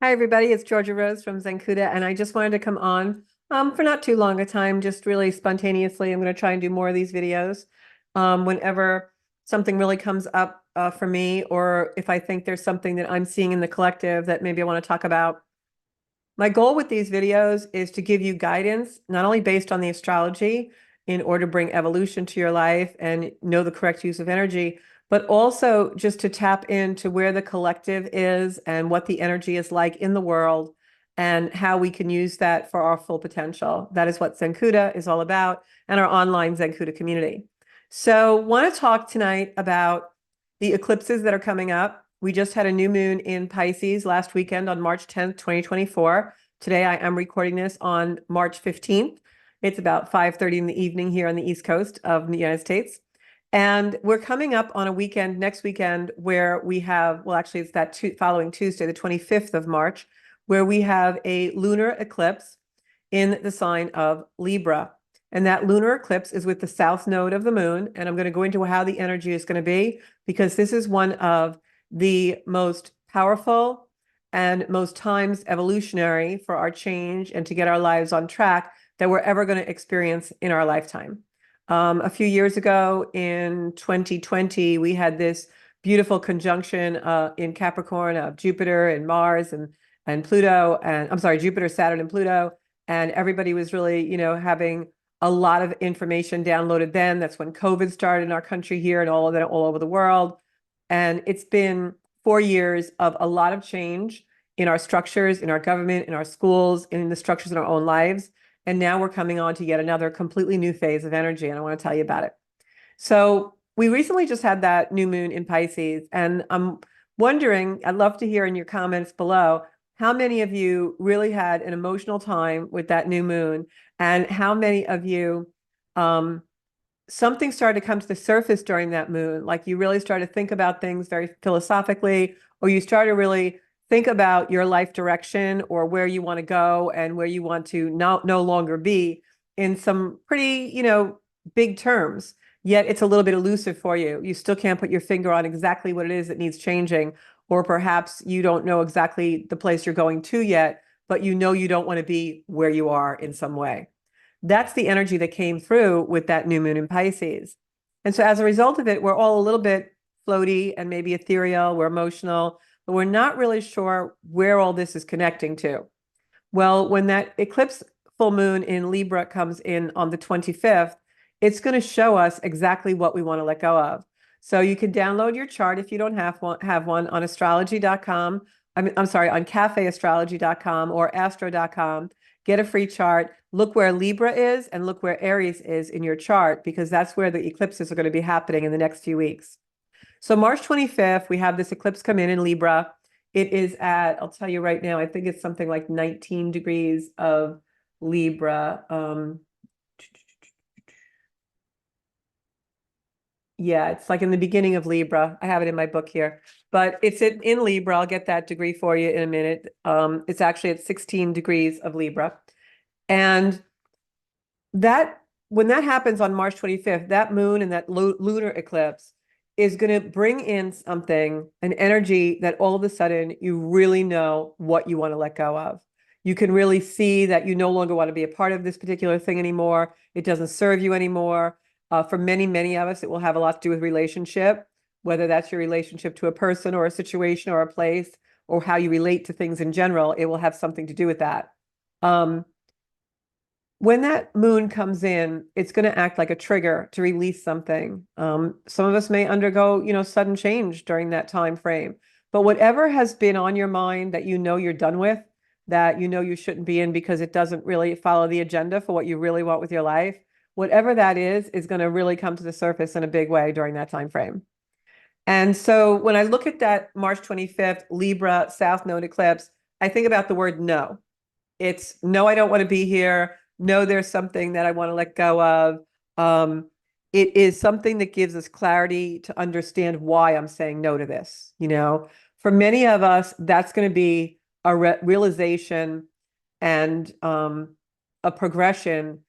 Hi, everybody. It's Georgia Rose from Zencuda, and I just wanted to come on for not too long a time, just really spontaneously. I'm going to try and do more of these videos whenever something really comes up for me, or if I think there's something that I'm seeing in the collective that maybe I want to talk about. My goal with these videos is to give you guidance, not only based on the astrology in order to bring evolution to your life and know the correct use of energy, but also just to tap into where the collective is and what the energy is like in the world and how we can use that for our full potential. That is what Zencuda is all about and our online Zencuda community. So, want to talk tonight about the eclipses that are coming up. We just had a new moon in Pisces last weekend on March 10th, 2024. Today I am recording this on March 15th. It's about 5:30 in the evening here on the East Coast of the United States. And we're coming up on a weekend, next weekend, where we have, well, actually, it's that following Tuesday, the 25th of March, where we have a lunar eclipse in the sign of Libra. And that lunar eclipse is with the south node of the moon. And I'm going to go into how the energy is going to be, because this is one of the most powerful and most times evolutionary for our change and to get our lives on track that we're ever going to experience in our lifetime. A few years ago in 2020, we had this beautiful conjunction in Capricorn of Jupiter and Mars and Pluto, and I'm sorry, Jupiter, Saturn, and Pluto. And everybody was really, having a lot of information downloaded then. That's when COVID started in our country here and all of that all over the world. And it's been 4 years of a lot of change in our structures, in our government, in our schools, in the structures in our own lives. And now we're coming on to yet another completely new phase of energy. And I want to tell you about it. So we recently just had that new moon in Pisces. And I'm wondering, I'd love to hear in your comments below, how many of you really had an emotional time with that new moon? And how many of you something started to come to the surface during that moon, like you really started to think about things very philosophically, or you started to really think about your life direction or where you want to go and where you want to no longer be in some pretty, big terms. Yet it's a little bit elusive for you. You still can't put your finger on exactly what it is that needs changing, or perhaps you don't know exactly the place you're going to yet, but you know you don't want to be where you are in some way. That's the energy that came through with that new moon in Pisces. And so as a result of it, we're all a little bit floaty and maybe ethereal, we're emotional, but we're not really sure where all this is connecting to. Well, when that eclipse full moon in Libra comes in on the 25th, it's going to show us exactly what we want to let go of. So you can download your chart if you don't have one on astrology.com. I'm sorry, on cafeastrology.com or astro.com. Get a free chart. Look where Libra is and look where Aries is in your chart, because that's where the eclipses are going to be happening in the next few weeks. So March 25th, we have this eclipse come in Libra. It is at, I'll tell you right now, I think it's something like 19 degrees of Libra. Yeah, it's like in the beginning of Libra. I have it in my book here, but it's in Libra. I'll get that degree for you in a minute. It's actually at 16 degrees of Libra. And that when that happens on March 25th, that moon and that lunar eclipse is going to bring in something, an energy that all of a sudden you really know what you want to let go of. You can really see that you no longer want to be a part of this particular thing anymore. It doesn't serve you anymore. For many, many of us, it will have a lot to do with relationship, whether that's your relationship to a person or a situation or a place, or how you relate to things in general. It will have something to do with that. When that moon comes in, it's going to act like a trigger to release something. Some of us may undergo, sudden change during that time frame. But whatever has been on your mind that you know you're done with, that you know you shouldn't be in because it doesn't really follow the agenda for what you really want with your life, whatever that is going to really come to the surface in a big way during that time frame. And so when I look at that March 25th Libra South Node eclipse, I think about the word no. It's no, I don't want to be here. No, there's something that I want to let go of. It is something that gives us clarity to understand why I'm saying no to this. For many of us, that's going to be a realization and a progression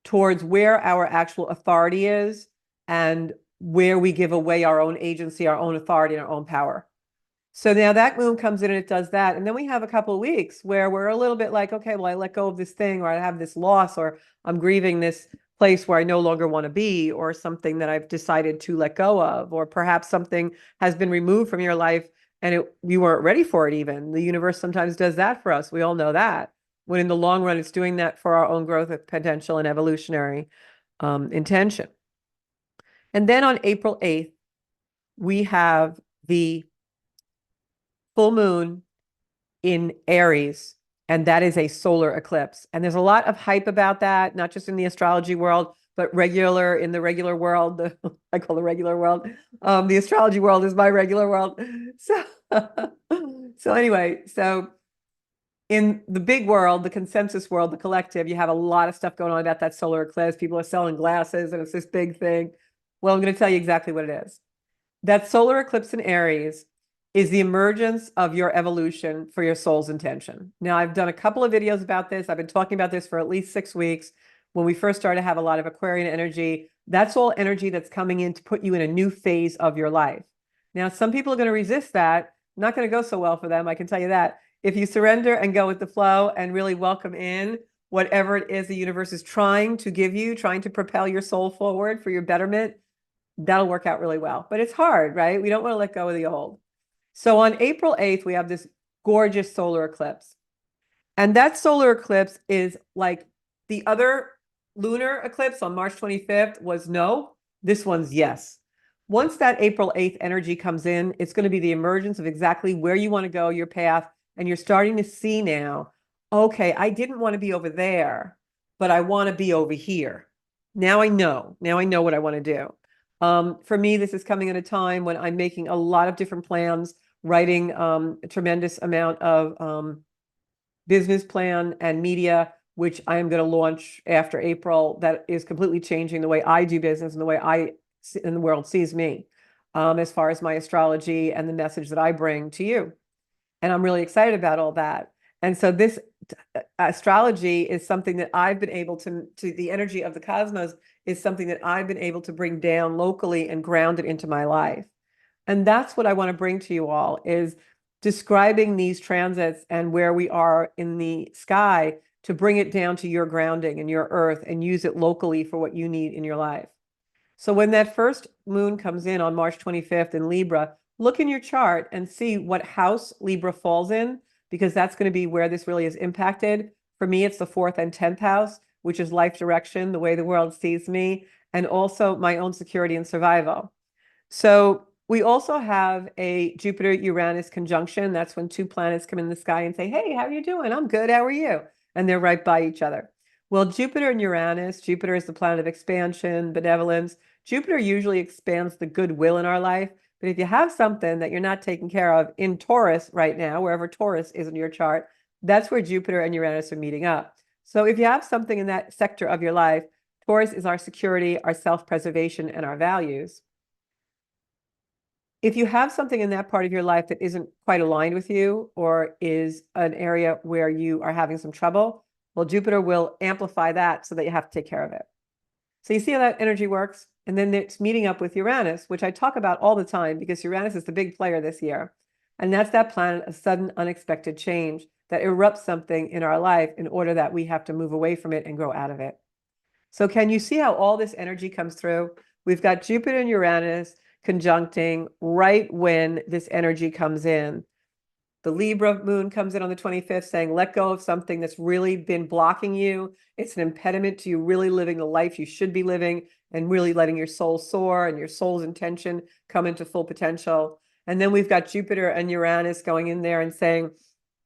towards where our actual authority is and where we give away our own agency, our own authority, and our own power. So now that moon comes in and it does that. And then we have a couple of weeks where we're a little bit like, okay, well, I let go of this thing, or I have this loss, or I'm grieving this place where I no longer want to be, or something that I've decided to let go of, or perhaps something has been removed from your life and you weren't ready for it even. The universe sometimes does that for us. We all know that. When in the long run, it's doing that for our own growth of potential and evolutionary intention. And then on April 8th, we have the full moon in Aries, and that is a solar eclipse. And there's a lot of hype about that, not just in the astrology world, but in the regular world. I call the regular world. The astrology world is my regular world. So, so anyway, so in the big world, the consensus world, the collective, you have a lot of stuff going on about that solar eclipse. People are selling glasses, and it's this big thing. Well, I'm going to tell you exactly what it is. That solar eclipse in Aries is the emergence of your evolution for your soul's intention. Now, I've done a couple of videos about this. I've been talking about this for at least 6 weeks. When we first started to have a lot of Aquarian energy, that's all energy that's coming in to put you in a new phase of your life. Now, some people are going to resist that. Not going to go so well for them, I can tell you that. If you surrender and go with the flow and really welcome in whatever it is the universe is trying to give you, trying to propel your soul forward for your betterment, that'll work out really well. But it's hard, right? We don't want to let go of the old. So on April 8th, we have this gorgeous solar eclipse. And that solar eclipse is like the other lunar eclipse on March 25th was no. This one's yes. Once that April 8th energy comes in, it's going to be the emergence of exactly where you want to go, your path. And you're starting to see now, okay, I didn't want to be over there, but I want to be over here. Now I know. Now I know what I want to do. For me, this is coming at a time when I'm making a lot of different plans, writing a tremendous amount of business plan and media, which I am going to launch after April, that is completely changing the way I do business and the way in the world sees me, as far as my astrology and the message that I bring to you. And I'm really excited about all that. And so this astrology is something that I've been able to the energy of the cosmos is something that I've been able to bring down locally and ground it into my life. And that's what I want to bring to you all, is describing these transits and where we are in the sky to bring it down to your grounding and your earth and use it locally for what you need in your life. So when that first moon comes in on March 25th in Libra, look in your chart and see what house Libra falls in, because that's going to be where this really is impacted. For me, it's the 4th and 10th house, which is life direction, the way the world sees me, and also my own security and survival. So we also have a Jupiter-Uranus conjunction. That's when two planets come in the sky and say, hey, how are you doing? I'm good. How are you? And they're right by each other. Well, Jupiter and Uranus, Jupiter is the planet of expansion, benevolence. Jupiter usually expands the goodwill in our life. But if you have something that you're not taking care of in Taurus right now, wherever Taurus is in your chart, that's where Jupiter and Uranus are meeting up. So if you have something in that sector of your life, Taurus is our security, our self-preservation, and our values. If you have something in that part of your life that isn't quite aligned with you, or is an area where you are having some trouble, well, Jupiter will amplify that so that you have to take care of it. So you see how that energy works? And then it's meeting up with Uranus, which I talk about all the time because Uranus is the big player this year. And that's that planet of sudden, unexpected change that erupts something in our life in order that we have to move away from it and grow out of it. So can you see how all this energy comes through? We've got Jupiter and Uranus conjuncting right when this energy comes in. The Libra moon comes in on the 25th saying, let go of something that's really been blocking you. It's an impediment to you really living the life you should be living and really letting your soul soar and your soul's intention come into full potential. And then we've got Jupiter and Uranus going in there and saying,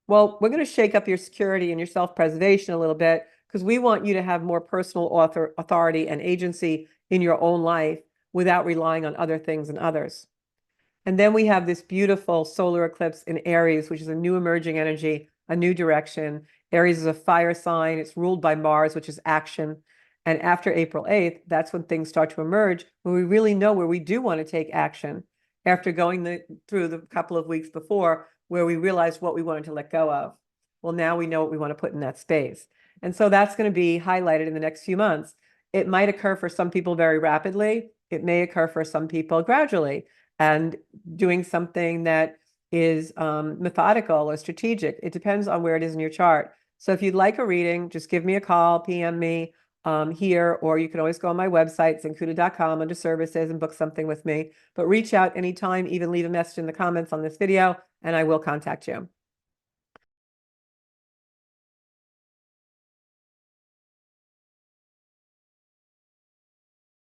well, we're going to shake up your security and your self-preservation a little bit because we want you to have more personal authority and agency in your own life without relying on other things and others. And then we have this beautiful solar eclipse in Aries, which is a new emerging energy, a new direction. Aries is a fire sign. It's ruled by Mars, which is action. And after April 8th, that's when things start to emerge, when we really know where we do want to take action after going through the couple of weeks before where we realized what we wanted to let go of. Well, now we know what we want to put in that space. And so that's going to be highlighted in the next few months. It might occur for some people very rapidly. It may occur for some people gradually. And doing something that is methodical or strategic. It depends on where it is in your chart. So if you'd like a reading, just give me a call, PM me here, or you can always go on my website, zancuda.com, under services and book something with me. But reach out anytime, even leave a message in the comments on this video, and I will contact you.